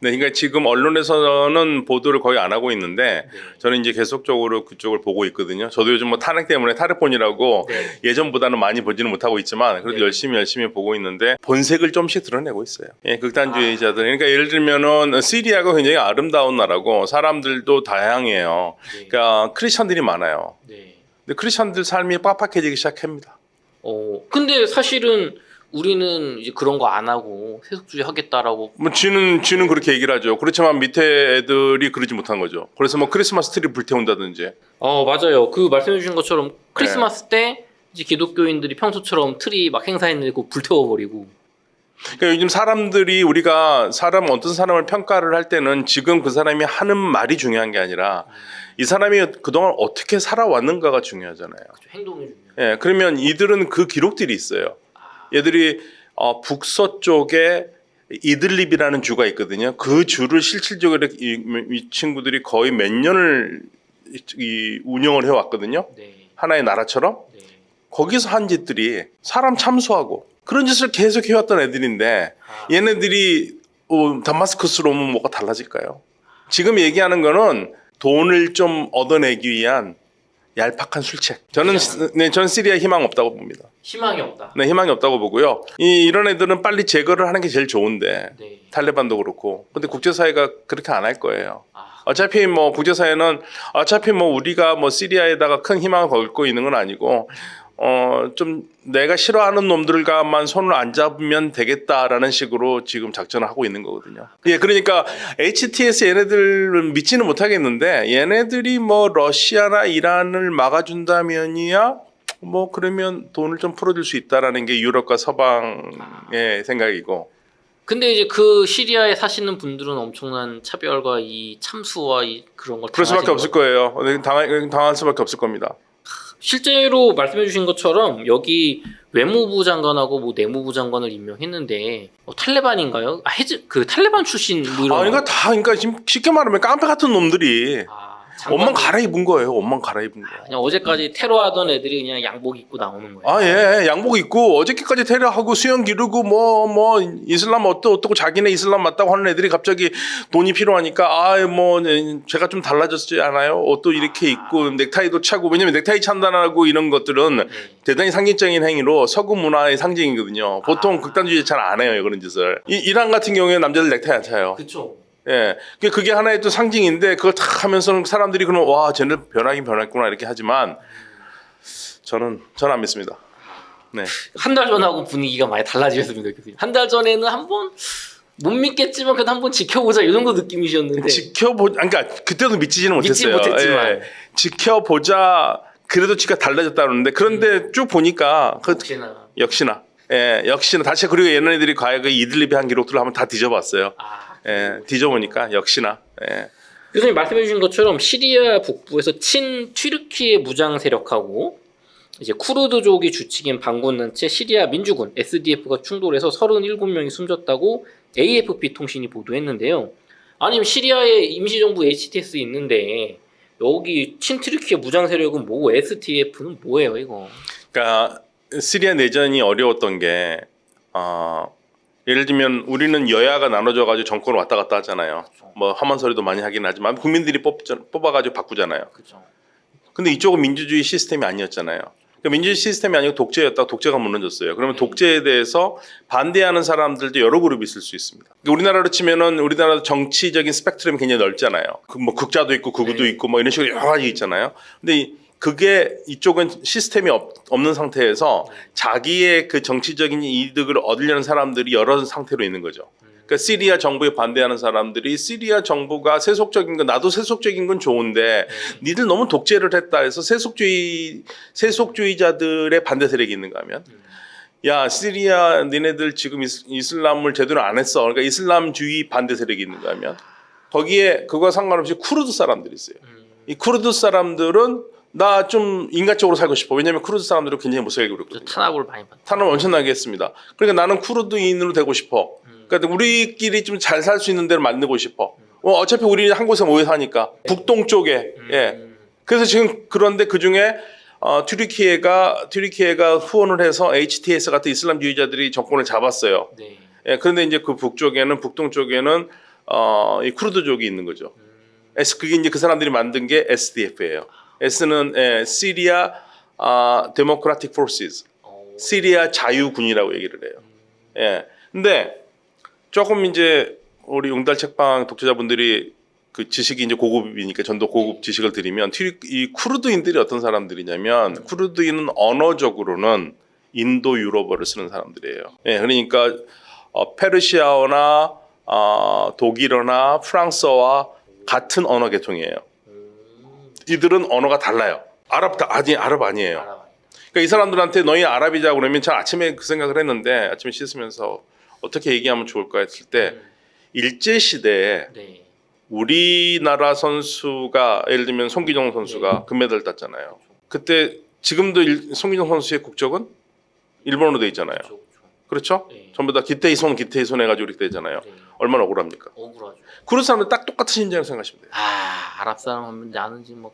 네, 그러니까 지금 언론에서는 보도를 거의 안 하고 있는데 저는 이제 계속적으로 그쪽을 보고 있거든요. 저도 요즘 뭐 탄핵 때문에 탈핵본이라고 예전보다는 많이 보지는 못하고 있지만 그래도 열심히 보고 있는데 본색을 좀씩 드러내고 있어요. 예, 극단주의자들. 그러니까 예를 들면은 시리아가 굉장히 아름다운 나라고 사람들도 다양해요. 그러니까 크리스천들이 많아요. 근데 크리스천들 삶이 빡빡해지기 시작합니다. 근데 사실은 우리는 이제 그런 거 안 하고 세속주의 하겠다라고. 뭐 쥐는 그렇게 얘기를 하죠. 그렇지만 밑에 애들이 그러지 못한 거죠. 그래서 뭐 크리스마스 트리 불태운다든지. 맞아요. 그 말씀해 주신 것처럼 크리스마스 때 이제 기독교인들이 평소처럼 트리 막 행사했는데 그거 불태워버리고. 그러니까 요즘 사람들이 우리가 어떤 사람을 평가를 할 때는 지금 그 사람이 하는 말이 중요한 게 아니라 이 사람이 그동안 어떻게 살아왔는가가 중요하잖아요. 그렇죠. 행동이 중요해요. 예, 그러면 이들은 그 기록들이 있어요. 얘들이 북서쪽에 이들립이라는 주가 있거든요. 그 주를 실질적으로 이 친구들이 거의 몇 년을 운영을 해왔거든요. 하나의 나라처럼. 거기서 한 짓들이 사람 참수하고 그런 짓을 계속 해왔던 애들인데 얘네들이 다마스커스로 오면 뭐가 달라질까요? 지금 얘기하는 거는 돈을 좀 얻어내기 위한 얄팍한 술책. 저는 시리아에 희망 없다고 봅니다. 희망이 없다. 네, 희망이 없다고 보고요. 이런 애들은 빨리 제거를 하는 게 제일 좋은데 탈레반도 그렇고. 근데 국제사회가 그렇게 안 할 거예요. 어차피 뭐 국제사회는 어차피 뭐 우리가 뭐 시리아에다가 큰 희망을 걸고 있는 건 아니고 좀 내가 싫어하는 놈들과만 손을 안 잡으면 되겠다라는 식으로 지금 작전을 하고 있는 거거든요. 예, 그러니까 HTS 얘네들 믿지는 못하겠는데 얘네들이 뭐 러시아나 이란을 막아준다면이야 뭐 그러면 돈을 좀 풀어줄 수 있다라는 게 유럽과 서방의 생각이고. 근데 이제 그 시리아에 사시는 분들은 엄청난 차별과 이 참수와 그런 걸 그럴 수밖에 없을 거예요. 당할 수밖에 없을 겁니다. 실제로 말씀해 주신 것처럼 여기 외무부 장관하고 뭐 내무부 장관을 임명했는데 탈레반인가요? 그 탈레반 출신 뭐 이런. 그러니까 지금 쉽게 말하면 깡패 같은 놈들이 옷만 갈아입은 거예요. 옷만 갈아입은 거. 그냥 어제까지 테러하던 애들이 그냥 양복 입고 나오는 거예요. 예, 양복 입고 어저께까지 테러하고 수영 기르고 뭐 이슬람 어떻고 자기네 이슬람 맞다고 하는 애들이 갑자기 돈이 필요하니까 제가 좀 달라졌지 않아요? 옷도 이렇게 입고 넥타이도 차고. 왜냐면 넥타이 찬다고 이런 것들은 대단히 상징적인 행위로 서구 문화의 상징이거든요. 보통 극단주의 잘 안 해요, 그런 짓을. 이란 같은 경우에 남자들 넥타이 안 차요. 그렇죠. 예, 그게 하나의 또 상징인데 그걸 탁 하면서는 사람들이 그러면 와, 쟤네 변하긴 변했구나 이렇게 하지만 저는 안 믿습니다. 네. 한 달 전하고 분위기가 많이 달라지셨습니다, 교수님. 한 달 전에는 한번 못 믿겠지만 그래도 한번 지켜보자 이 정도 느낌이셨는데. 그러니까 그때도 믿지는 못했어요. 못했지만. 예, 지켜보자. 그래도 지가 달라졌다 그러는데 그런데 쭉 보니까 역시나 다시. 그리고 얘네들이 과거에 이들립에 한 기록들을 한번 다 뒤져봤어요. 뒤져보니까 역시나. 교수님 말씀해 주신 것처럼 시리아 북부에서 친 튀르키예 무장 세력하고 이제 쿠르드족이 주축인 반군단체 시리아 민주군 SDF가 충돌해서 37명이 숨졌다고 AFP 통신이 보도했는데요. 아니면 시리아에 임시정부 HTS 있는데 여기 친 튀르키예 무장 세력은 뭐고 SDF는 뭐예요 이거? 그러니까 시리아 내전이 어려웠던 게 예를 들면 우리는 여야가 나눠져 가지고 정권을 왔다 갔다 하잖아요. 뭐 험한 소리도 많이 하긴 하지만 국민들이 뽑아가지고 바꾸잖아요. 그렇죠. 근데 이쪽은 민주주의 시스템이 아니었잖아요. 그러니까 민주주의 시스템이 아니고 독재였다가 독재가 무너졌어요. 그러면 독재에 대해서 반대하는 사람들도 여러 그룹이 있을 수 있습니다. 그러니까 우리나라로 치면은 우리나라 정치적인 스펙트럼이 굉장히 넓잖아요. 뭐 극자도 있고 극우도 있고 뭐 이런 식으로 여러 가지 있잖아요. 근데 그게 이쪽은 시스템이 없는 상태에서 자기의 그 정치적인 이득을 얻으려는 사람들이 여러 상태로 있는 거죠. 그러니까 시리아 정부에 반대하는 사람들이 시리아 정부가 세속적인 건 나도 세속적인 건 좋은데 니들 너무 독재를 했다 해서 세속주의자들의 반대 세력이 있는가 하면 야 시리아 니네들 지금 이슬람을 제대로 안 했어. 그러니까 이슬람주의 반대 세력이 있는가 하면 거기에 그거와 상관없이 쿠르드 사람들이 있어요. 이 쿠르드 사람들은 나 좀 인간적으로 살고 싶어. 왜냐하면 쿠르드 사람들은 굉장히 못살게 그랬거든요. 탄압을 많이 받았다. 탄압을 엄청나게 했습니다. 그러니까 나는 쿠르드인으로 되고 싶어. 그러니까 우리끼리 좀 잘 살 수 있는 데를 만들고 싶어. 어차피 우리 한 곳에 모여 사니까 북동 쪽에. 예. 그래서 지금 그런데 그 중에 튀르키예가 후원을 해서 HTS 같은 이슬람주의자들이 정권을 잡았어요. 네. 예. 그런데 이제 그 북동 쪽에는 이 쿠르드족이 있는 거죠. 그게 이제 그 사람들이 만든 게 SDF예요. S는 시리아 데모크라틱 포스스, 시리아 자유군이라고 얘기를 해요. 예. 근데 조금 이제 우리 웅달 책방 독자자분들이 그 지식이 이제 고급이니까 전도 고급 지식을 드리면 이 쿠르드인들이 어떤 사람들이냐면 쿠르드인은 언어적으로는 인도 유럽어를 쓰는 사람들이에요. 예. 그러니까 페르시아어나 독일어나 프랑스어와 같은 언어 계통이에요. 이들은 언어가 달라요. 아랍 아니에요. 그러니까 이 사람들한테 너희 아랍이자 그러면 전 아침에 그 생각을 했는데 아침에 씻으면서 어떻게 얘기하면 좋을까 했을 때 일제 시대에 네. 우리나라 선수가 예를 들면 송기정 선수가 금메달 땄잖아요. 그때 지금도 송기정 선수의 국적은 일본어로 돼 있잖아요. 그렇죠? 네. 전부 다 기테이손 해가지고 이렇게 되잖아요. 네. 얼마나 억울합니까? 억울하죠. 그런 사람들 딱 똑같은 심정을 생각하시면 돼요. 아랍 사람 하면 나는 지금 뭐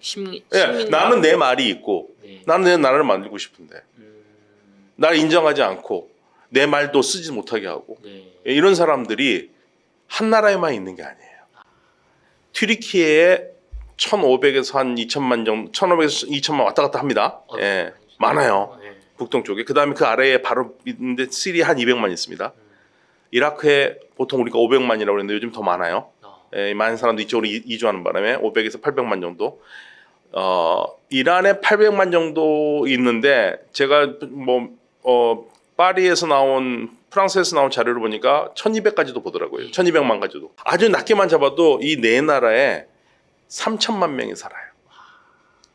예, 나는 내 말이 있고 네. 나는 내 나라를 만들고 싶은데 나를 인정하지 않고 내 말도 쓰지 못하게 하고 네. 이런 사람들이 한 나라에만 있는 게 아니에요. 튀르키예에 1,500에서 한 2천만 정도, 1,500에서 2천만 왔다 갔다 합니다. 예, 많아요. 네. 북동 쪽에. 그 다음에 그 아래에 바로 있는데 시리아 한 200만 있습니다. 이라크에 보통 우리가 500만이라고 그랬는데 요즘 더 많아요. 예, 많은 사람도 이쪽으로 이주하는 바람에 500에서 800만 정도. 이란에 800만 정도 있는데 제가 파리에서 나온 프랑스에서 나온 자료를 보니까 1200까지도 보더라고요. 1200만까지도. 아주 낮게만 잡아도 이 네 나라에 3천만 명이 살아요.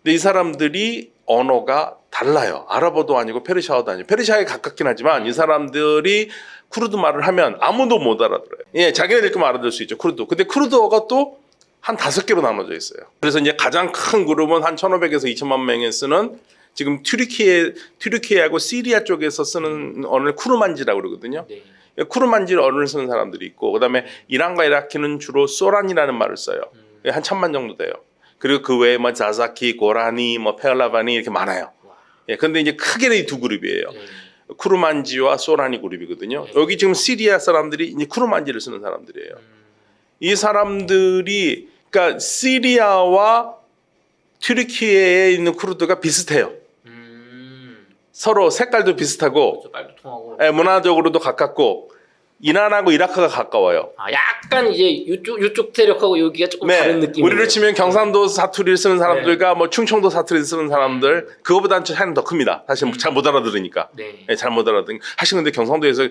근데 이 사람들이 언어가 달라요. 아랍어도 아니고 페르시아어도 아니고 페르시아에 가깝긴 하지만 이 사람들이 쿠르드 말을 하면 아무도 못 알아들어요. 예, 자기네들끼리 알아들 수 있죠. 쿠르드. 근데 쿠르드어가 또 한 5개로 나눠져 있어요. 그래서 이제 가장 큰 그룹은 한 1,500에서 2천만 명이 쓰는 지금 튀르키예하고 시리아 쪽에서 쓰는 언어를 쿠르만지라고 그러거든요. 네. 쿠르만지 언어를 쓰는 사람들이 있고 그다음에 이란과 이라크는 주로 소란이라는 말을 써요. 한 1,000만 정도 돼요. 그리고 그 외에 뭐 자자키, 고라니, 뭐 페알라바니 이렇게 많아요. 예, 근데 이제 크게는 이 두 그룹이에요. 네. 쿠르만지와 소란이 그룹이거든요. 여기 지금 시리아 사람들이 이제 쿠르만지를 쓰는 사람들이에요. 이 사람들이 그러니까 시리아와 튀르키예에 있는 쿠르드가 비슷해요. 서로 색깔도 비슷하고 빨리 통하고. 예, 문화적으로도 가깝고 이란하고 이라크가 가까워요. 약간 이제 요쪽 세력하고 여기가 조금 다른 느낌. 우리로 치면 경상도 사투리를 쓰는 사람들과 뭐 충청도 사투리를 쓰는 사람들 그거보다는 차이는 더 큽니다. 사실 잘 못 알아들으니까. 네. 잘 못 알아듣으니까. 사실 근데 경상도에서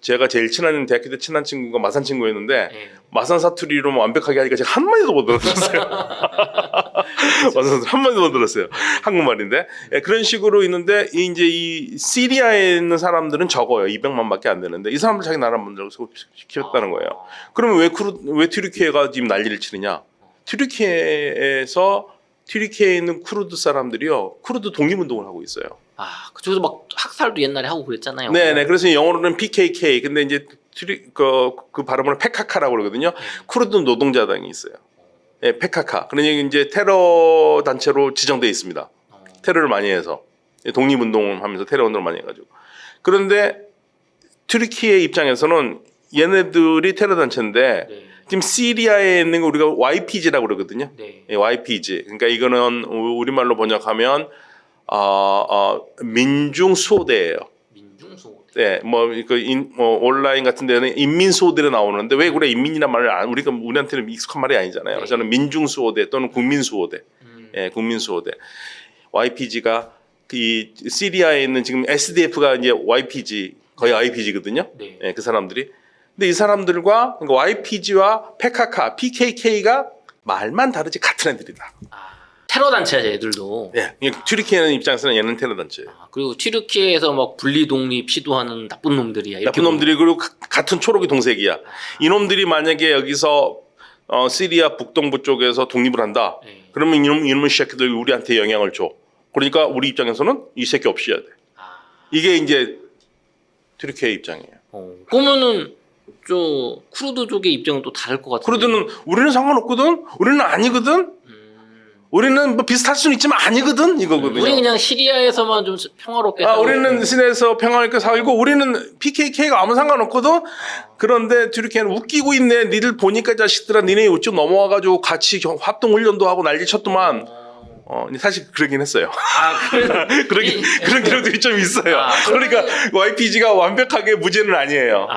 제가 제일 친한 대학교 때 친한 친구가 마산 친구였는데 네. 마산 사투리로 완벽하게 하니까 제가 한마디도 못 알아들었어요. 마산 한마디도 못 들었어요. 한국말인데 그런 식으로 있는데 이제 이 시리아에 있는 사람들은 적어요. 200만밖에 안 되는데 이 사람들 자기 나라 만들어서 키웠다는 거예요. 그러면 왜 튀르키예가 지금 난리를 치느냐? 튀르키예에 있는 쿠르드 사람들이요. 쿠르드 독립운동을 하고 있어요. 그쪽에서 막 학살도 옛날에 하고 그랬잖아요. 네네. 그래서 영어로는 PKK. 근데 이제 그 발음을 페카카라고 그러거든요. 쿠르드 노동자당이 있어요. 예, 페카카. 그러니까 이제 테러 단체로 지정돼 있습니다. 테러를 많이 해서 독립운동을 하면서 테러 운동을 많이 해가지고. 그런데 튀르키예 입장에서는 얘네들이 테러 단체인데 네. 지금 시리아에 있는 거 우리가 YPG라고 그러거든요. 네. 예, YPG. 그러니까 이거는 우리말로 번역하면 민중수호대예요. 민중수호대. 네, 온라인 같은 데는 인민수호대로 나오는데 왜 그래 인민이란 말을 우리한테는 익숙한 말이 아니잖아요. 네. 저는 민중수호대 또는 국민수호대. 예, 국민수호대. YPG가 이 시리아에 있는 지금 SDF가 이제 YPG 거의 YPG거든요. 네. 예, 그 사람들이. 근데 이 사람들과 그러니까 YPG와 PKK, PKK가 말만 다르지 같은 애들이다. 테러 단체죠, 얘들도. 예, 튀르키예는 입장에서는 얘는 테러 단체예요. 그리고 튀르키예에서 막 분리 독립 시도하는 나쁜 놈들이야. 나쁜 놈들이 그리고 같은 초록이 동색이야. 이놈들이 만약에 여기서 시리아 북동부 쪽에서 독립을 한다. 네. 그러면 이놈의 새끼들 우리한테 영향을 줘. 그러니까 우리 입장에서는 이 새끼 없이 해야 돼. 이게 이제 튀르키예 입장이에요. 그러면은 저 쿠르드족의 입장은 또 다를 것 같은데. 쿠르드는 우리는 상관없거든. 우리는 아니거든. 우리는 뭐 비슷할 수는 있지만 아니거든 이거거든요. 우리 그냥 시리아에서만 좀 평화롭게. 우리는 시내에서 평화롭게 살고 우리는 PKK가 아무 상관없거든. 그런데 튀르키예는 웃기고 있네. 니들 보니까 자식들아 니네 이쪽 넘어와가지고 같이 합동 훈련도 하고 난리 쳤더만. 사실 그러긴 했어요. 그런 기록들이 좀 있어요. 그러니까 YPG가 완벽하게 무죄는 아니에요.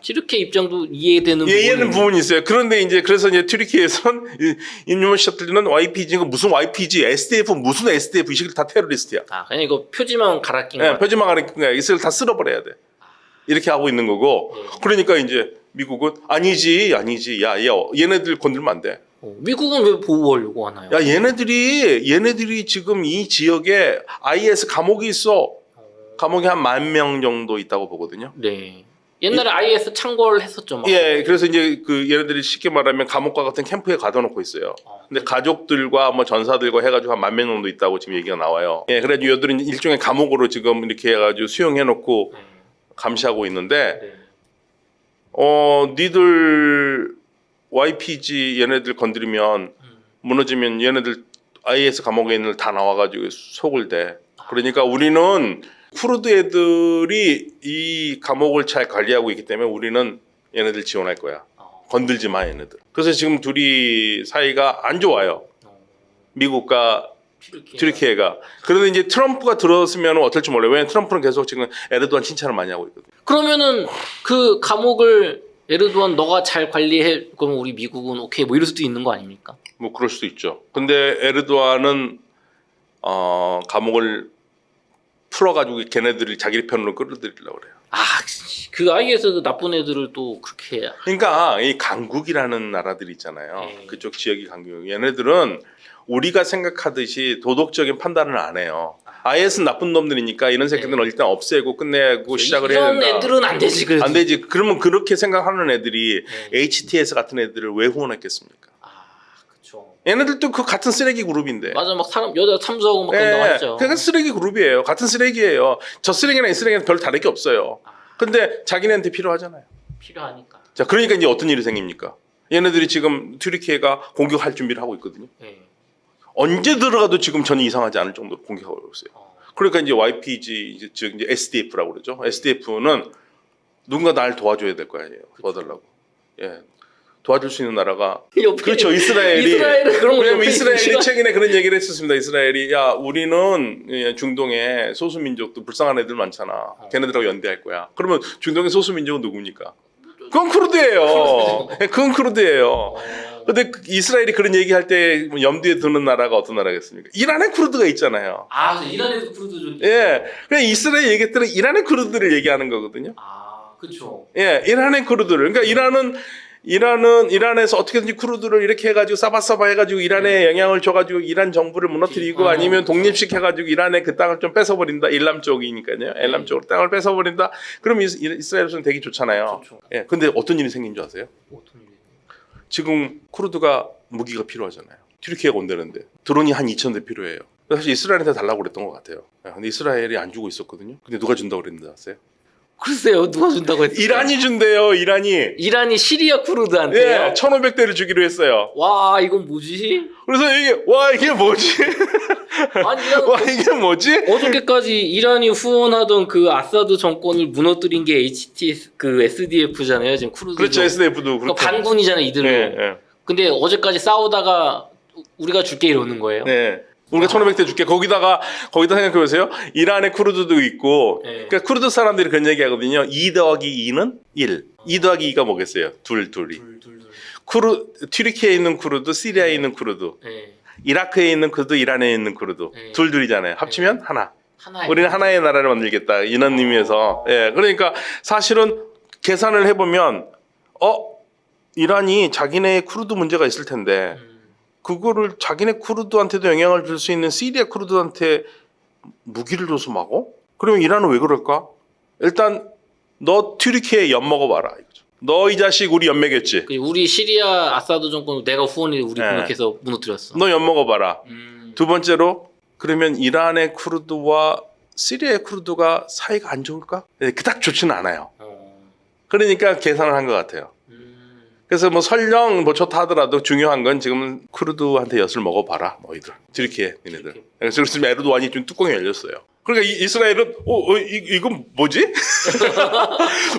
튀르키예 입장도 이해되는 이해는 부분이 있어요. 그런데 이제 그래서 이제 튀르키예에서는 임요원 시작들리는 YPG가 무슨 YPG, SDF 무슨 SDF 이 식으로 다 테러리스트야. 그냥 이거 표지만 갈아 낀 거야. 표지만 갈아 낀 거야. 이스라엘 다 쓸어버려야 돼. 이렇게 하고 있는 거고. 그러니까 이제 미국은 아니지. 야 얘네들 건들면 안 돼. 미국은 왜 보호하려고 하나요? 야 얘네들이 지금 이 지역에 IS 감옥이 있어. 감옥이 한 10,000명 정도 있다고 보거든요. 네. 옛날에 IS 창궐했었죠. 막. 그래서 이제 그 얘네들이 쉽게 말하면 감옥과 같은 캠프에 가둬놓고 있어요. 근데 가족들과 뭐 전사들과 해가지고 한 10,000명 정도 있다고 지금 얘기가 나와요. 그래가지고 얘들은 일종의 감옥으로 지금 이렇게 해가지고 수용해놓고 감시하고 있는데, 니들 YPG 얘네들 건드리면 무너지면 얘네들 IS 감옥에 있는 애들 다 나와가지고 속을 대. 그러니까 우리는 쿠르드 애들이 이 감옥을 잘 관리하고 있기 때문에 우리는 얘네들 지원할 거야. 건들지 마 얘네들. 그래서 지금 둘이 사이가 안 좋아요. 미국과 튀르키예가. 그런데 이제 트럼프가 들어섰으면 어떨지 몰라요. 왜냐면 트럼프는 계속 지금 에르도안 칭찬을 많이 하고 있거든요. 그러면은 그 감옥을 에르도안 너가 잘 관리해. 그럼 우리 미국은 오케이 뭐 이럴 수도 있는 거 아닙니까? 뭐 그럴 수도 있죠. 근데 에르도안은 감옥을 풀어가지고 걔네들을 자기 편으로 끌어들이려고 그래요. 그 IS 그 나쁜 애들을 또 그렇게. 그러니까 이 강국이라는 나라들이 있잖아요. 그쪽 지역이 강국. 얘네들은 우리가 생각하듯이 도덕적인 판단을 안 해요. IS는 나쁜 놈들이니까 이런 새끼들은 일단 없애고 끝내고 시작을 해야 된다. 이런 애들은 안 되지. 그래도. 안 되지. 그러면 그렇게 생각하는 애들이 HTS 같은 애들을 왜 후원했겠습니까? 그렇죠. 얘네들도 그 같은 쓰레기 그룹인데. 맞아, 막 사람 여자 참수하고 막 그런다고 했죠. 그러니까 쓰레기 그룹이에요. 같은 쓰레기예요. 저 쓰레기나 이 쓰레기는 별 다를 게 없어요. 근데 자기네한테 필요하잖아요. 필요하니까. 자, 그러니까 이제 어떤 일이 생깁니까? 얘네들이 지금 튀르키예가 공격할 준비를 하고 있거든요. 언제 들어가도 지금 전혀 이상하지 않을 정도로 공격하고 있어요. 그러니까 이제 YPG 즉 이제 SDF라고 그러죠. SDF는 누군가 날 도와줘야 될 거 아니에요. 도와달라고. 도와줄 수 있는 나라가 그렇죠. 이스라엘은 그런 거. 왜냐면 이스라엘이 최근에 그런 얘기를 했었습니다. 이스라엘이 우리는 중동에 소수 민족도 불쌍한 애들 많잖아. 걔네들하고 연대할 거야. 그러면 중동의 소수 민족은 누굽니까? 그건 쿠르드예요. 그건 쿠르드예요. 근데 이스라엘이 그런 얘기할 때 염두에 두는 나라가 어떤 나라겠습니까? 이란의 쿠르드가 있잖아요. 이란에도 쿠르드족. 그냥 이스라엘 얘기했더니 이란의 쿠르드를 얘기하는 거거든요. 그렇죠. 이란의 쿠르드를. 그러니까 이란에서 어떻게든지 쿠르드를 이렇게 해가지고 싸바싸바 해가지고 이란에 영향을 줘가지고 이란 정부를 무너뜨리고 아니면 독립시켜가지고 이란의 그 땅을 좀 뺏어버린다. 일람 쪽이니까요. 일람 쪽으로 땅을 뺏어버린다. 그럼 이스라엘에서는 되게 좋잖아요. 좋죠. 근데 어떤 일이 생긴 줄 아세요? 어떤 일이? 지금 쿠르드가 무기가 필요하잖아요. 튀르키예가 온다는데 드론이 한 2,000대 필요해요. 사실 이스라엘한테 달라고 그랬던 것 같아요. 근데 이스라엘이 안 주고 있었거든요. 근데 누가 준다고 그랬는지 아세요? 글쎄요, 누가 준다고 했어요? 이란이 준대요. 이란이 시리아 쿠르드한테요? 1,500대를 주기로 했어요. 와, 이건 뭐지? 그래서 이게 뭐지? 이게 뭐지? 어저께까지 이란이 후원하던 그 아사드 정권을 무너뜨린 게 HTS 그 SDF잖아요. 지금 쿠르드. 그렇죠. SDF도 그러니까 반군이잖아요, 이들은. 근데 어제까지 싸우다가 우리가 줄게 이러는 거예요. 우리가 1,500대 줄게. 거기다 생각해 보세요. 이란의 쿠르드도 있고, 그러니까 쿠르드 사람들이 그런 얘기 하거든요. 2 더하기 2는 1. 2 더하기 2가 뭐겠어요? 둘이. 튀르키예에 있는 쿠르드, 시리아에 있는 쿠르드, 이라크에 있는 쿠르드, 이란에 있는 쿠르드. 둘이잖아요. 합치면 하나. 우리는 하나의 나라를 만들겠다. 이런 의미에서. 그러니까 사실은 계산을 해보면, 이란이 자기네 쿠르드 문제가 있을 텐데, 그거를 자기네 쿠르드한테도 영향을 줄 수 있는 시리아 쿠르드한테 무기를 줘서 막어? 그러면 이란은 왜 그럴까? 일단 너 튀르키예 엿 먹어봐라 이거죠. 너 이 자식 우리 엿 먹였지? 우리 시리아 아사드 정권 내가 후원해 우리 공격해서 무너뜨렸어. 너 엿 먹어봐라. 두 번째로 그러면 이란의 쿠르드와 시리아의 쿠르드가 사이가 안 좋을까? 그닥 좋지는 않아요. 그러니까 계산을 한 것 같아요. 그래서 뭐 설령 뭐 좋다 하더라도 중요한 건 지금 쿠르드한테 엿을 먹어봐라 너희들. 튀르키예 니네들. 그래서 지금 에르도안이 좀 뚜껑이 열렸어요. 그러니까 이스라엘은 이건 뭐지?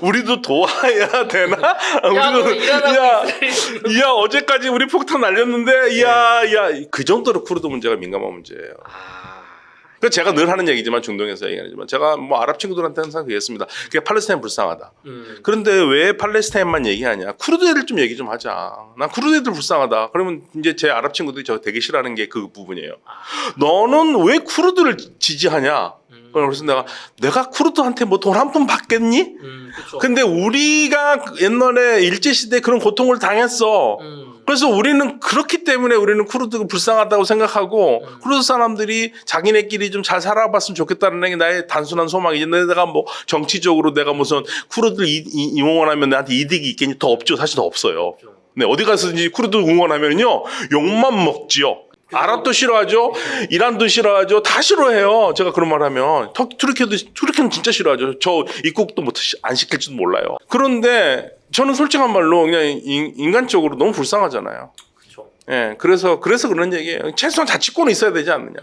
우리도 도와야 되나? 야 어제까지 우리 폭탄 날렸는데 야 그 정도로 쿠르드 문제가 민감한 문제예요. 그 제가 늘 하는 얘기지만 중동에서 얘기하지만 제가 뭐 아랍 친구들한테 항상 그랬습니다. 그게 팔레스타인 불쌍하다. 그런데 왜 팔레스타인만 얘기하냐? 쿠르드 애들 좀 얘기 좀 하자. 난 쿠르드 애들 불쌍하다. 그러면 이제 제 아랍 친구들이 저 되게 싫어하는 게 그 부분이에요. 너는 왜 쿠르드를 지지하냐? 그래서 내가 쿠르드한테 뭐 돈 한 푼 받겠니? 근데 우리가 옛날에 일제시대에 그런 고통을 당했어. 그래서 우리는 그렇기 때문에 우리는 쿠르드가 불쌍하다고 생각하고 쿠르드 사람들이 자기네끼리 좀 잘 살아봤으면 좋겠다는 게 나의 단순한 소망이지. 내가 뭐 정치적으로 내가 무슨 쿠르드를 응원하면 나한테 이득이 있겠니? 더 없죠. 사실 더 없어요. 네, 어디 가서든지 쿠르드 응원하면요 욕만 먹지요. 아랍도 싫어하죠. 이란도 싫어하죠. 다 싫어해요. 제가 그런 말 하면. 투르키는 진짜 싫어하죠. 저 입국도 안 시킬지도 몰라요. 그런데 저는 솔직한 말로 그냥 인간적으로 너무 불쌍하잖아요. 그렇죠. 예, 그래서 그런 얘기예요. 최소한 자치권은 있어야 되지 않느냐.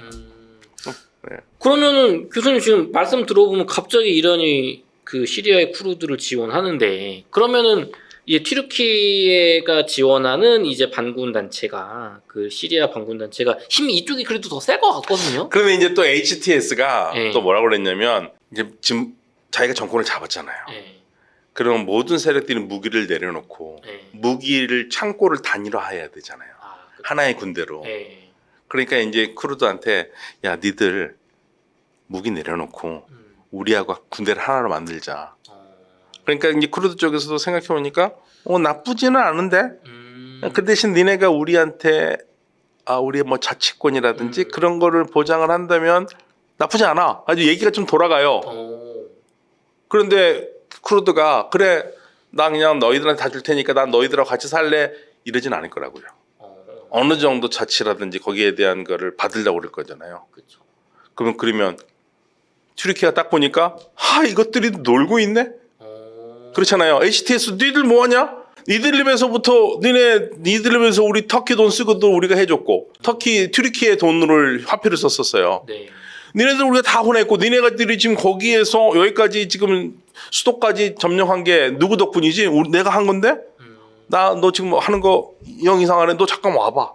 네. 그러면은 교수님 지금 말씀 들어보면 갑자기 이란이 그 시리아의 쿠르드를 지원하는데 그러면은 이제 튀르키예가 지원하는 이제 반군 단체가 그 시리아 반군 단체가 힘이 이쪽이 그래도 더 셀 것 같거든요. 그러면 이제 또 HTS가 네. 또 뭐라고 그랬냐면 이제 지금 자기가 정권을 잡았잖아요. 네. 그럼 모든 세력들이 무기를 내려놓고 네. 무기를 창고를 단일화해야 되잖아요. 하나의 군대로. 네. 그러니까 이제 쿠르드한테 야 니들 무기 내려놓고 우리하고 군대를 하나로 만들자. 그러니까 이제 쿠르드 쪽에서도 생각해 보니까 나쁘지는 않은데 그 대신 니네가 우리한테 우리의 뭐 자치권이라든지 그런 거를 보장을 한다면 나쁘지 않아. 아주 얘기가 좀 돌아가요. 그런데 쿠르드가 그래 나 그냥 너희들한테 다 줄 테니까 난 너희들하고 같이 살래 이러진 않을 거라고요. 어느 정도 자치라든지 거기에 대한 거를 받으려고 그럴 거잖아요. 그렇죠. 그러면 튀르키예가 딱 보니까 이것들이 놀고 있네. 그렇잖아요. HTS 니들 뭐하냐? 니들림에서부터 니들림에서 우리 터키 돈 쓰고도 우리가 해줬고 튀르키예 돈으로 화폐를 썼었어요. 네. 니네들 우리가 다 보냈고 니네들이 지금 거기에서 여기까지 지금 수도까지 점령한 게 누구 덕분이지? 내가 한 건데? 너 지금 하는 거 영 이상하네. 너 잠깐 와봐.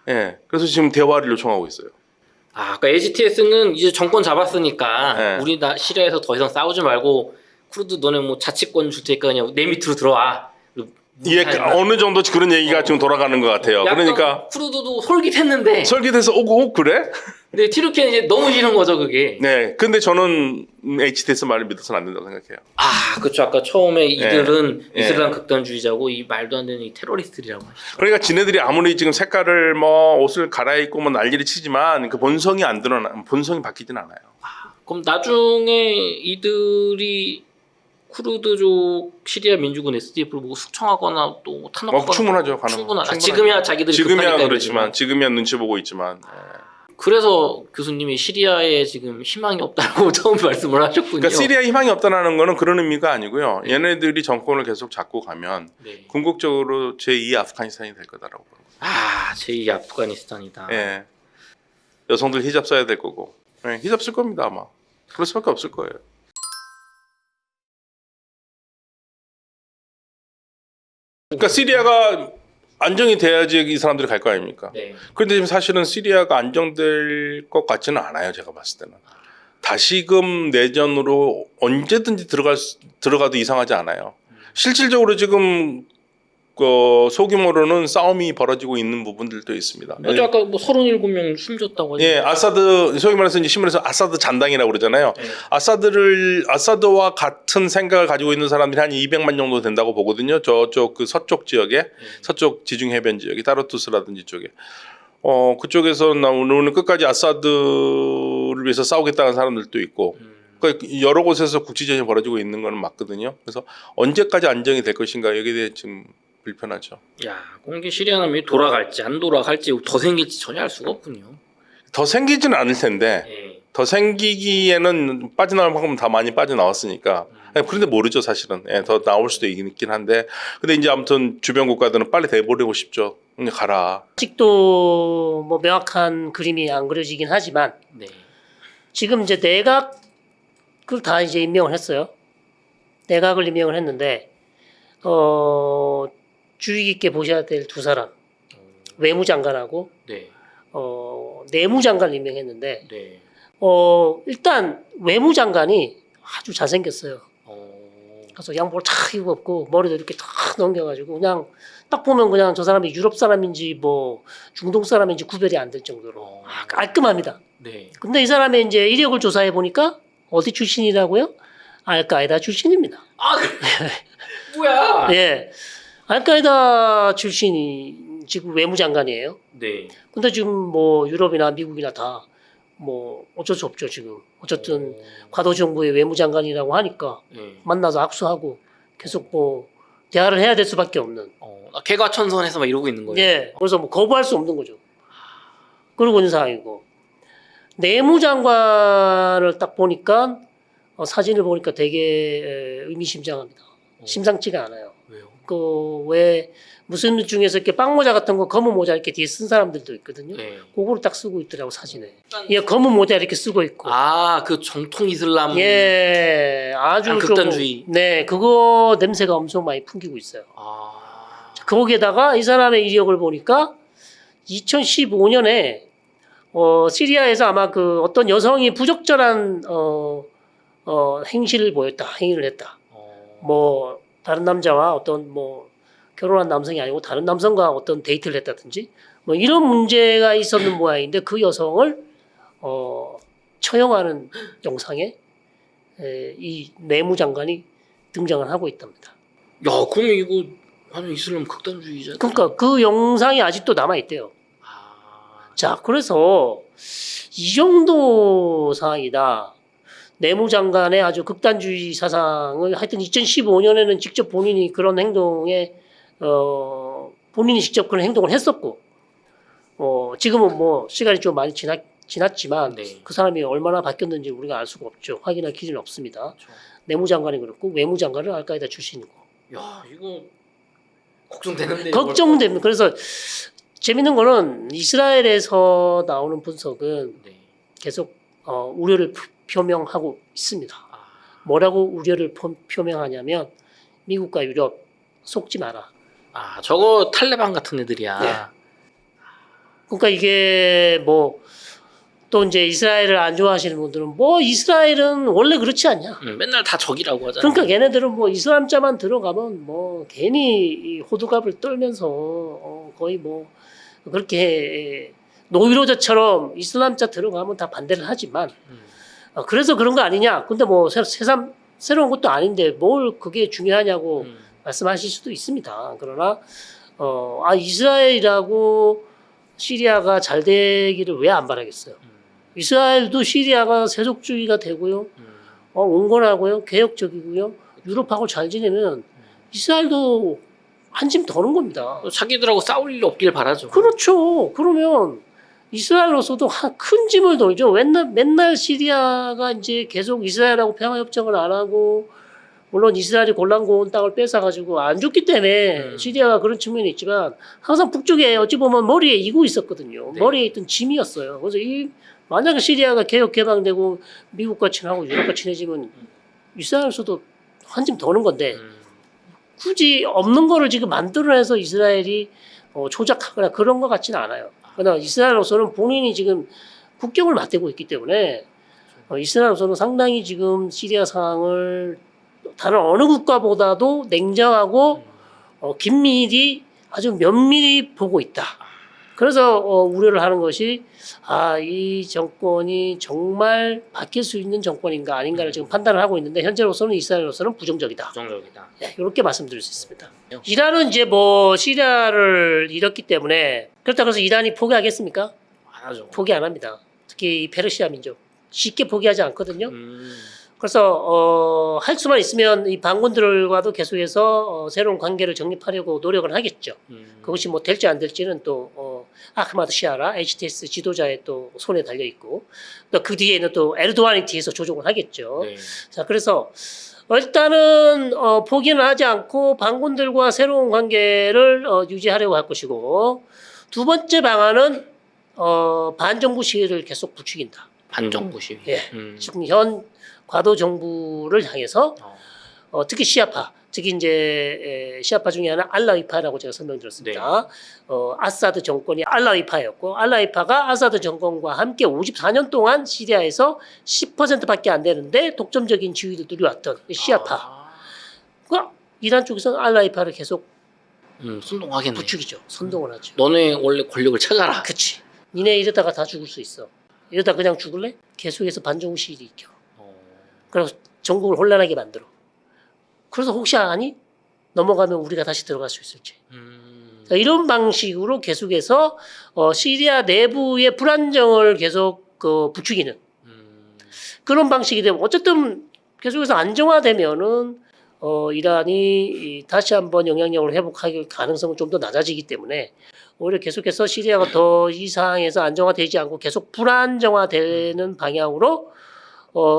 예. 그래서 지금 대화를 요청하고 있어요. 그러니까 HTS는 이제 정권 잡았으니까 네. 우리 시리아에서 더 이상 싸우지 말고 쿠르드 너네 뭐 자치권 줄 테니까 그냥 내 밑으로 들어와. 어느 정도 그런 얘기가 지금 돌아가는 것 같아요. 그러니까 쿠르드도 솔깃했는데 설계돼서 오고 그래? 근데 튀르키예는 이제 너무 싫은 거죠 그게. 네. 근데 저는 HTS 말을 믿어서는 안 된다고 생각해요. 그렇죠. 아까 처음에 이들은 네. 이슬람 극단주의자고 이 말도 안 되는 이 테러리스트라고 하시죠. 그러니까 지네들이 아무리 지금 색깔을 옷을 갈아입고 난리를 치지만 그 본성이 본성이 바뀌진 않아요. 그럼 나중에 이들이 쿠르드족 시리아 민주군 SDF를 보고 숙청하거나 또 탄압하거나 충분하죠. 충분하죠. 지금이야 자기들이 지금이야 그렇지만 지금이야 눈치 보고 있지만. 그래서 교수님이 시리아에 지금 희망이 없다고 처음 말씀을 하셨군요. 그러니까 시리아에 희망이 없다는 거는 그런 의미가 아니고요. 얘네들이 정권을 계속 잡고 가면 궁극적으로 제2 아프가니스탄이 될 거다라고 보는 거예요. 제2 아프가니스탄이다. 예. 여성들 히잡 써야 될 거고. 예, 히잡 쓸 겁니다 아마. 그럴 수밖에 없을 거예요. 그러니까 시리아가 안정이 돼야지 이 사람들이 갈 거 아닙니까? 네. 그런데 지금 사실은 시리아가 안정될 것 같지는 않아요. 제가 봤을 때는. 다시금 내전으로 언제든지 들어가도 이상하지 않아요. 실질적으로 지금 소규모로는 싸움이 벌어지고 있는 부분들도 있습니다. 맞아, 아까 뭐 37명 숨졌다고 하죠. 예, 아사드 소위 말해서 이제 신문에서 아사드 잔당이라고 그러잖아요. 네. 아사드와 같은 생각을 가지고 있는 사람들이 한 200만 정도 된다고 보거든요. 저쪽 그 서쪽 지역에 서쪽 지중 해변 지역이 따르투스라든지 쪽에. 그쪽에서 오늘 끝까지 아사드를 위해서 싸우겠다는 사람들도 있고. 그러니까 여러 곳에서 국지전이 벌어지고 있는 건 맞거든요. 그래서 언제까지 안정이 될 것인가 여기에 대해 지금 불편하죠. 공기 시리아남이 돌아갈지 안 돌아갈지 더 생길지 전혀 알 수가 없군요. 더 생기지는 않을 텐데 더 생기기에는 빠져나올 만큼 다 많이 빠져나왔으니까. 그런데 모르죠 사실은. 예, 더 나올 수도 있긴 한데. 근데 이제 아무튼 주변 국가들은 빨리 돼버리고 싶죠. 그냥 가라. 아직도 뭐 명확한 그림이 안 그려지긴 하지만 네. 지금 이제 내각을 다 이제 임명을 했어요. 내각을 임명을 했는데 주의 깊게 보셔야 될 두 사람, 외무장관하고 네. 내무장관을 임명했는데 네. 일단 외무장관이 아주 잘생겼어요. 그래서 양복을 탁 입었고 머리도 이렇게 탁 넘겨가지고 그냥 딱 보면 그냥 저 사람이 유럽 사람인지 뭐 중동 사람인지 구별이 안 될 정도로 깔끔합니다. 네. 근데 이 사람의 이제 이력을 조사해 보니까 어디 출신이라고요? 알카에다 출신입니다. 아, 뭐야? 예, 알카에다 출신이 지금 외무장관이에요. 네. 근데 지금 뭐 유럽이나 미국이나 다 뭐 어쩔 수 없죠 지금. 어쨌든 과도 정부의 외무장관이라고 하니까 네. 만나서 악수하고 계속 뭐 대화를 해야 될 수밖에 없는. 개과천선해서 막 이러고 있는 거예요. 예, 그래서 뭐 거부할 수 없는 거죠. 그러고 있는 상황이고 내무장관을 딱 보니까 사진을 보니까 되게 의미심장합니다. 심상치가 않아요. 왜요? 그 왜 무슨 중에서 이렇게 빵모자 같은 거 검은 모자 이렇게 뒤에 쓴 사람들도 있거든요. 네. 그거를 딱 쓰고 있더라고 사진에. 예, 검은 모자 이렇게 쓰고 있고. 그 정통 이슬람. 예, 아주 좀 극단주의. 네, 그거 냄새가 엄청 많이 풍기고 있어요. 거기에다가 이 사람의 이력을 보니까 2015년에 시리아에서 아마 그 어떤 여성이 부적절한 행위를 했다. 뭐 다른 남자와 어떤 뭐 결혼한 남성이 아니고 다른 남성과 어떤 데이트를 했다든지 뭐 이런 문제가 있었는 모양인데 그 여성을 처형하는 영상에 이 내무장관이 등장을 하고 있답니다. 야, 그러면 이거 완전 이슬람 극단주의자. 그러니까 그 영상이 아직도 남아 있대요. 자, 그래서 이 정도 상황이다. 내무장관의 아주 극단주의 사상을 하여튼 2015년에는 직접 본인이 그런 행동에 본인이 직접 그런 행동을 했었고 지금은 뭐 시간이 좀 많이 지났지만 네. 그 사람이 얼마나 바뀌었는지 우리가 알 수가 없죠. 확인할 기준은 없습니다. 그렇죠. 내무장관이 그렇고 외무장관은 알카에다 출신이고. 야, 이거 걱정되는데. 걱정됩니다. 그래서 재밌는 거는 이스라엘에서 나오는 분석은 네. 계속 우려를 표명하고 있습니다. 뭐라고 우려를 표명하냐면 미국과 유럽 속지 마라. 저거 탈레반 같은 애들이야. 네. 그러니까 이게 뭐 또 이제 이스라엘을 안 좋아하시는 분들은 뭐 이스라엘은 원래 그렇지 않냐. 맨날 다 적이라고 하잖아. 그러니까 걔네들은 뭐 이슬람자만 들어가면 뭐 괜히 이 호두갑을 떨면서 거의 뭐 그렇게 노이로제처럼 이슬람자 들어가면 다 반대를 하지만 그래서 그런 거 아니냐. 근데 뭐 새로운 것도 아닌데 뭘 그게 중요하냐고 말씀하실 수도 있습니다. 그러나 이스라엘이라고 시리아가 잘 되기를 왜 안 바라겠어요. 이스라엘도 시리아가 세속주의가 되고요. 온건하고요. 개혁적이고요. 유럽하고 잘 지내면 이스라엘도 한 짐 더는 겁니다. 자기들하고 싸울 일 없길 바라죠. 그렇죠. 그러면 이스라엘로서도 큰 짐을 덜죠. 맨날 시리아가 이제 계속 이스라엘하고 평화협정을 안 하고 물론 이스라엘이 골란 고온 땅을 뺏어가지고 안 줬기 때문에 시리아가 그런 측면이 있지만 항상 북쪽에 어찌 보면 머리에 이고 있었거든요. 네. 머리에 있던 짐이었어요. 그래서 만약에 시리아가 개혁 개방되고 미국과 친하고 유럽과 친해지면 이스라엘로서도 한 짐 더는 건데 굳이 없는 거를 지금 만들어내서 이스라엘이 조작하거나 그런 것 같지는 않아요. 그러나 이스라엘로서는 본인이 지금 국경을 맞대고 있기 때문에 이스라엘로서는 상당히 지금 시리아 상황을 다른 어느 국가보다도 냉정하고 긴밀히 아주 면밀히 보고 있다. 그래서 우려를 하는 것이 이 정권이 정말 바뀔 수 있는 정권인가 아닌가를 지금 판단을 하고 있는데 현재로서는 이스라엘로서는 부정적이다. 부정적이다. 네, 이렇게 말씀드릴 수 있습니다. 이란은 이제 뭐 시리아를 잃었기 때문에 그렇다고 해서 이란이 포기하겠습니까? 안 하죠. 포기 안 합니다. 특히 이 페르시아 민족 쉽게 포기하지 않거든요. 그래서 할 수만 있으면 이 반군들과도 계속해서 새로운 관계를 정립하려고 노력을 하겠죠. 그것이 뭐 될지 안 될지는 또 아흐마드 시아라 HTS 지도자의 또 손에 달려 있고 또 그 뒤에는 또 에르도안이 뒤에서 조종을 하겠죠. 네. 자 그래서 일단은 포기는 하지 않고 반군들과 새로운 관계를 유지하려고 할 것이고 두 번째 방안은 반정부 시위를 계속 부추긴다. 반정부 시위. 예. 지금 현 과도 정부를 향해서 특히 시아파, 특히 이제 시아파 중에 하나 알라위파라고 제가 설명드렸습니다. 아사드 정권이 알라위파였고 알라위파가 아사드 정권과 함께 54년 동안 시리아에서 10%밖에 안 되는데 독점적인 지위를 누려왔던 시아파. 그러니까 이란 쪽에서는 알라위파를 계속 선동하겠네. 부추기죠. 선동을 하죠. 너네 원래 권력을 찾아라. 그치. 니네 이러다가 다 죽을 수 있어. 이러다 그냥 죽을래? 계속해서 반정부 시위를 일으켜. 그래서 전국을 혼란하게 만들어. 그래서 혹시 아니? 넘어가면 우리가 다시 들어갈 수 있을지. 자, 이런 방식으로 계속해서 시리아 내부의 불안정을 계속 부추기는 그런 방식이 되면 어쨌든 계속해서 안정화되면은 이란이 다시 한번 영향력을 회복할 가능성은 좀 더 낮아지기 때문에 오히려 계속해서 시리아가 더 이 상황에서 안정화되지 않고 계속 불안정화되는 방향으로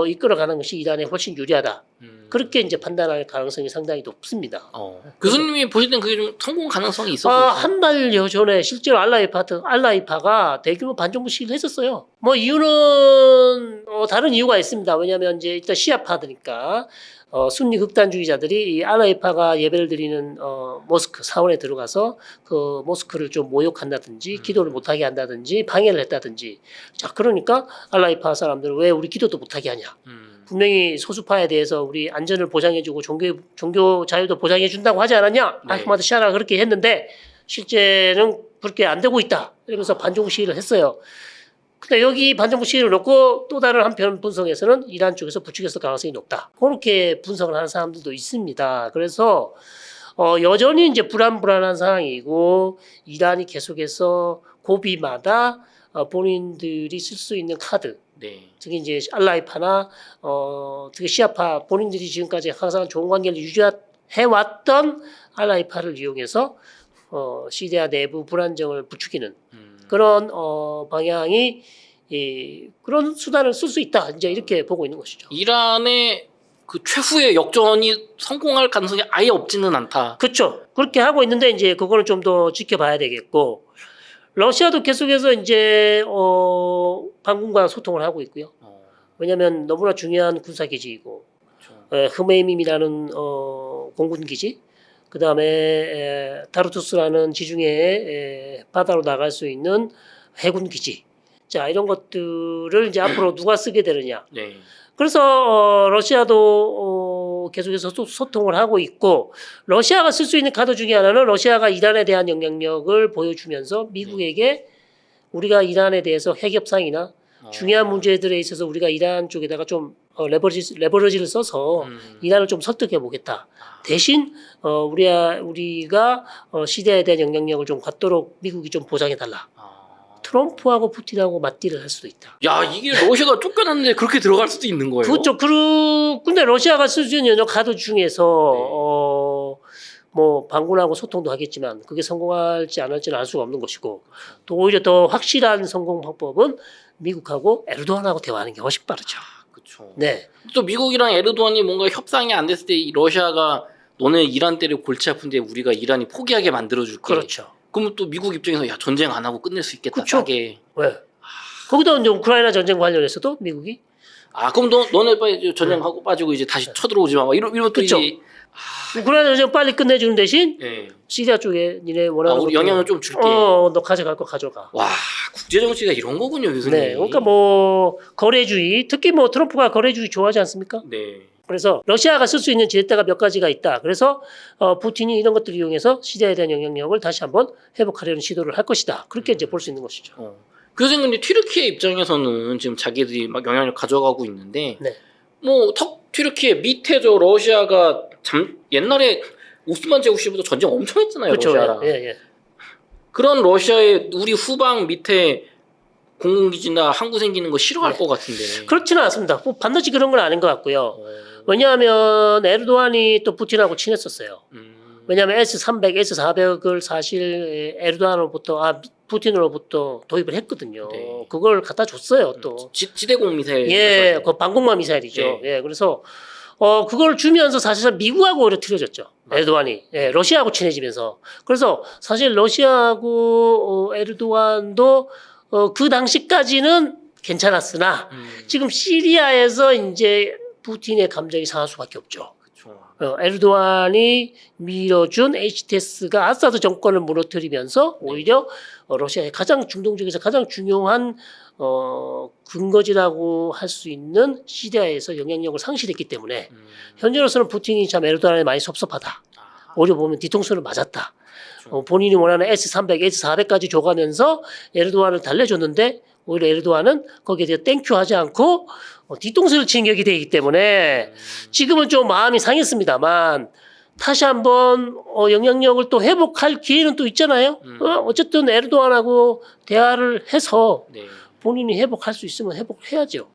이끌어가는 것이 이란에 훨씬 유리하다. 그렇게 이제 판단할 가능성이 상당히 높습니다. 교수님이 보실 땐 그게 좀 성공 가능성이 있어 보이세요? 한 달 전에 실제로 알라이파가 대규모 반정부 시위를 했었어요. 뭐 이유는 다른 이유가 있습니다. 왜냐하면 이제 일단 시아파드니까 순니 극단주의자들이 이 알라이파가 예배를 드리는 모스크 사원에 들어가서 그 모스크를 좀 모욕한다든지 기도를 못하게 한다든지 방해를 했다든지 자 그러니까 알라이파 사람들은 왜 우리 기도도 못하게 하냐 분명히 소수파에 대해서 우리 안전을 보장해주고 종교 자유도 보장해준다고 하지 않았냐 네. 아흐마드 샤라가 그렇게 했는데 실제는 그렇게 안 되고 있다 이러면서 반정부 시위를 했어요. 근데 여기 반정부 시위를 놓고 또 다른 한편 분석에서는 이란 쪽에서 부추겼을 가능성이 높다. 그렇게 분석을 하는 사람들도 있습니다. 그래서 여전히 이제 불안한 상황이고 이란이 계속해서 고비마다 본인들이 쓸 수 있는 카드, 네. 특히 이제 알라이파나 특히 시아파 본인들이 지금까지 항상 좋은 관계를 유지해왔던 알라이파를 이용해서 시리아 내부 불안정을 부추기는 그런 방향이 그런 수단을 쓸 수 있다. 이제 이렇게 보고 있는 것이죠. 이란의 그 최후의 역전이 성공할 가능성이 아예 없지는 않다. 그렇죠. 그렇게 하고 있는데 이제 그거는 좀 더 지켜봐야 되겠고 러시아도 계속해서 이제 반군과 소통을 하고 있고요. 왜냐하면 너무나 중요한 군사 기지이고 흐메임이라는 공군 기지. 그 다음에 타르투스라는 지중해 바다로 나갈 수 있는 해군 기지. 자 이런 것들을 이제 앞으로 누가 쓰게 되느냐. 네. 그래서 러시아도 계속해서 소통을 하고 있고 러시아가 쓸 수 있는 카드 중에 하나는 러시아가 이란에 대한 영향력을 보여주면서 미국에게 우리가 이란에 대해서 핵 협상이나 중요한 문제들에 있어서 우리가 이란 쪽에다가 좀 레버리지를 써서 이란을 좀 설득해 보겠다. 대신 우리가 시대에 대한 영향력을 좀 갖도록 미국이 좀 보장해 달라. 트럼프하고 푸틴하고 맞딜을 할 수도 있다. 야 이게 러시아가 쫓겨났는데 그렇게 들어갈 수도 있는 거예요? 그렇죠. 근데 러시아가 쓸 수 있는 여러 카드 중에서 뭐 반군하고 소통도 하겠지만 그게 성공할지 안 할지는 알 수가 없는 것이고 또 오히려 더 확실한 성공 방법은 미국하고 에르도안하고 대화하는 게 훨씬 빠르죠. 그렇죠. 네. 또 미국이랑 에르도안이 뭔가 협상이 안 됐을 때 이 러시아가 너네 이란 때려 골치 아픈데 우리가 이란이 포기하게 만들어줄게. 그렇죠. 그러면 또 미국 입장에서 야 전쟁 안 하고 끝낼 수 있겠다. 그쵸. 싸게. 왜? 거기다 이제 우크라이나 전쟁 관련해서도 미국이 그럼 너네 빨리 전쟁하고 빠지고 이제 다시 쳐들어오지 마. 이러면 또 그쵸. 이제 우크라이나 전쟁 빨리 끝내주는 대신 예. 시리아 쪽에 니네 원하는 우리 것들 영향을 좀 줄게. 너 가져갈 거 가져가. 와 국제 정치가 이런 거군요, 교수님. 네. 그러니까 뭐 거래주의 특히 뭐 트럼프가 거래주의 좋아하지 않습니까? 네. 그래서 러시아가 쓸 수 있는 지렛대가 몇 가지가 있다. 그래서 푸틴이 이런 것들을 이용해서 시리아에 대한 영향력을 다시 한번 회복하려는 시도를 할 것이다. 그렇게 이제 볼 수 있는 것이죠. 교수님 근데 튀르키예 입장에서는 지금 자기들이 막 영향을 가져가고 있는데 네. 뭐 튀르키예 밑에 저 러시아가 옛날에 오스만 제국 시부터 전쟁 엄청 했잖아요. 그렇죠. 러시아랑. 예. 그런 러시아의 우리 후방 밑에 공군기지나 항구 생기는 거 싫어할 것 같은데. 그렇지는 않습니다. 뭐 반드시 그런 건 아닌 것 같고요. 왜냐하면 에르도안이 또 푸틴하고 친했었어요. 왜냐하면 S-300, S-400을 사실 에르도안으로부터 푸틴으로부터 도입을 했거든요. 네. 그걸 갖다 줬어요 또. 지대공 미사일. 예, 그 방공망 미사일이죠. 네. 예, 그래서 그걸 주면서 사실상 미국하고 오히려 틀어졌죠. 에르도안이. 예, 러시아하고 친해지면서. 그래서 사실 러시아하고 에르도안도 그 당시까지는 괜찮았으나 지금 시리아에서 이제 푸틴의 감정이 상할 수밖에 없죠. 그렇죠. 에르도안이 밀어준 HTS가 아사드 정권을 무너뜨리면서 오히려 러시아의 가장 중동적에서 가장 중요한 근거지라고 할 수 있는 시리아에서 영향력을 상실했기 때문에 현재로서는 푸틴이 참 에르도안에 많이 섭섭하다. 오히려 보면 뒤통수를 맞았다. 본인이 원하는 S-300, S-400까지 줘가면서 에르도안을 달래줬는데 오히려 에르도안은 거기에 대해 땡큐 하지 않고 뒤통수를 친 격이 되기 때문에 지금은 좀 마음이 상했습니다만 다시 한번 영향력을 또 회복할 기회는 또 있잖아요. 어쨌든 에르도안하고 대화를 해서 네. 본인이 회복할 수 있으면 회복해야죠.